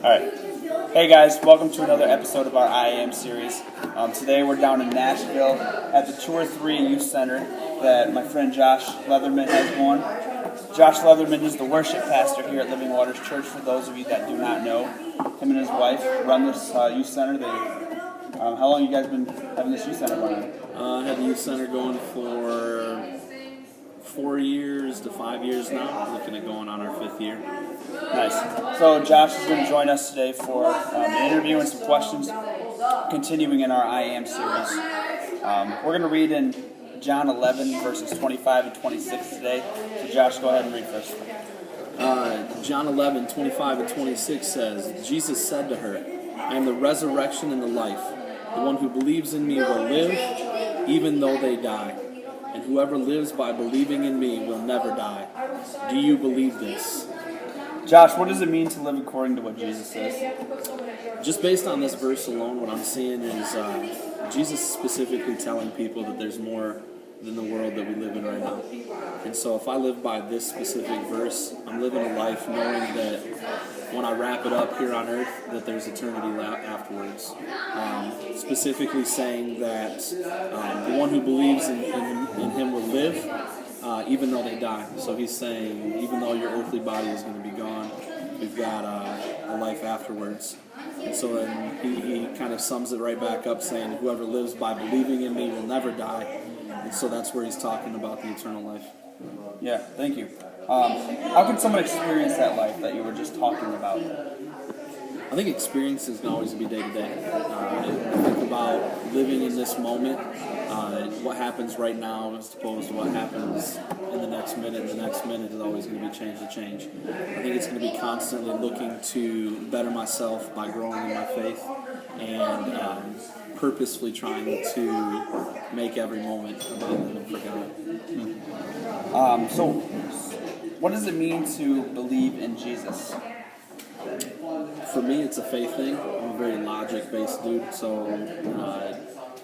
Alright. Hey guys, welcome to another episode of our I Am series. Today we're down in Nashville at the 2 or 3 Youth Center that my friend Josh Leatherman has going. Josh Leatherman is the worship pastor here at Living Waters Church. For those of you that do not know, him and his wife run this youth center. How long have you guys been having this youth center going on? I had the youth center going for 4 years to 5 years now. Looking at going on our 5th year. Nice. So Josh is going to join us today for an interview and some questions, continuing in our I Am series. We're going to read in John 11, verses 25 and 26 today. So Josh, go ahead and read first. John 11, 25 and 26 says, Jesus said to her, I am the resurrection and the life. The one who believes in me will live, even though they die. And whoever lives by believing in me will never die. Do you believe this? Josh, what does it mean to live according to what Jesus says? Just based on this verse alone, what I'm seeing is Jesus specifically telling people that there's more than the world that we live in right now. And so if I live by this specific verse, I'm living a life knowing that when I wrap it up here on earth, that there's eternity afterwards. Specifically saying that the one who believes in him will live, even though they die. So he's saying, even though your earthly body is going to be gone, we've got a life afterwards. And so then he kind of sums it right back up, saying, whoever lives by believing in me will never die. And so that's where he's talking about the eternal life. Yeah, thank you. How can someone experience that life that you were just talking about? I think experiences can always be day to day. Think about living in this moment. What happens right now as opposed to what happens in the next minute. The next minute is always going to be change to change. I think it's going to be constantly looking to better myself by growing in my faith and purposefully trying to make every moment about living for God. So what does it mean to believe in Jesus? For me, it's a faith thing. I'm a very logic-based dude, so I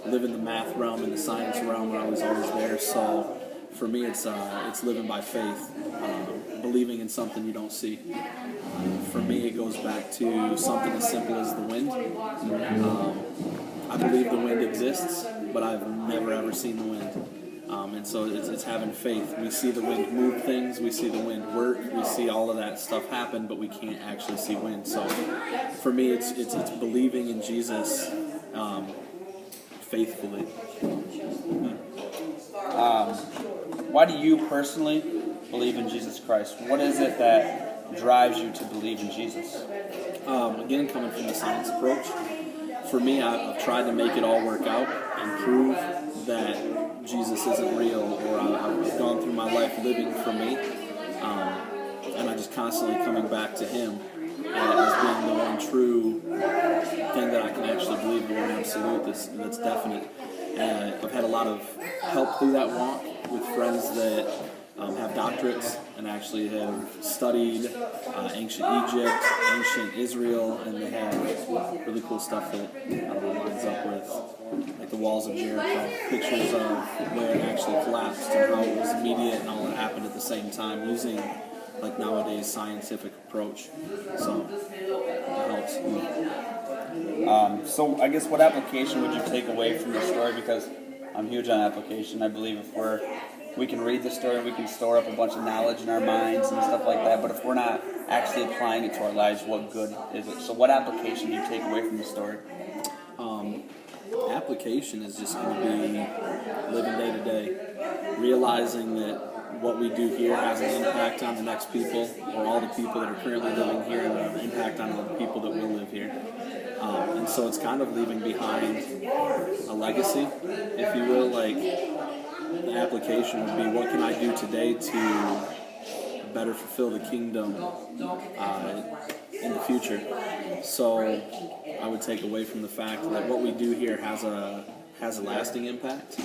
live in the math realm and the science realm where I was always there. So for me, it's living by faith, believing in something you don't see. For me, it goes back to something as simple as the wind. I believe the wind exists, but I've never ever seen the wind. And so it's having faith. We see the wind move things, we see the wind work, we see all of that stuff happen, but we can't actually see wind. So for me, it's believing in Jesus faithfully. Why do you personally believe in Jesus Christ? What is it that drives you to believe in Jesus? Again, coming from the science approach, for me, I've tried to make it all work out and prove that Jesus isn't real, or I've gone through my life living for me, and I'm just constantly coming back to Him as being the one true thing that I can actually believe, the one absolute that's definite. And I've had a lot of help through that walk with friends that have doctorates and actually have studied ancient Egypt, ancient Israel, and they have really cool stuff that lines up with, like the walls of Jericho, pictures of where it actually collapsed and how it was immediate and all that happened at the same time using like nowadays scientific approach. So it helps. So I guess what application would you take away from the story? Because I'm huge on application. I believe if we can read the story, we can store up a bunch of knowledge in our minds and stuff like that, but if we're not actually applying it to our lives, what good is it? So what application do you take away from the story? Application is just going to be living day to day, realizing that what we do here has an impact on the next people, or all the people that are currently living here, and an impact on the people that will live here. And so it's kind of leaving behind a legacy, if you will. Like, the application would be, what can I do today to better fulfill the kingdom in the future? So I would take away from the fact that what we do here has a lasting impact.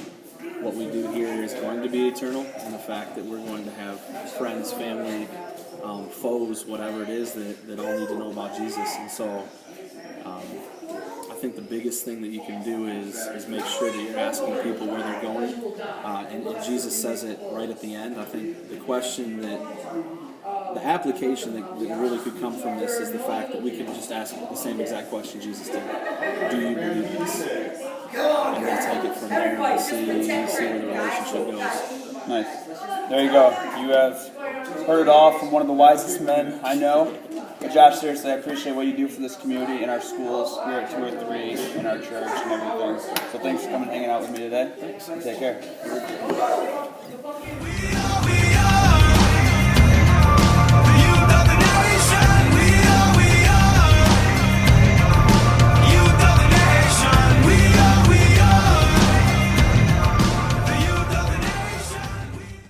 What we do here is going to be eternal, and the fact that we're going to have friends, family, foes, whatever it is, that all need to know about Jesus. And so I think the biggest thing that you can do is make sure that you're asking people where they're going. And Jesus says it right at the end. I think the question that the application that really could come from this is the fact that we could just ask the same exact question Jesus did. Do you believe this? And then take it from there and see where the relationship goes. Nice. There you go. You have heard it all from one of the wisest men I know. But Josh, seriously, I appreciate what you do for this community, in our schools, here at 203, in our church, and everything. So thanks for coming and hanging out with me today. Take care.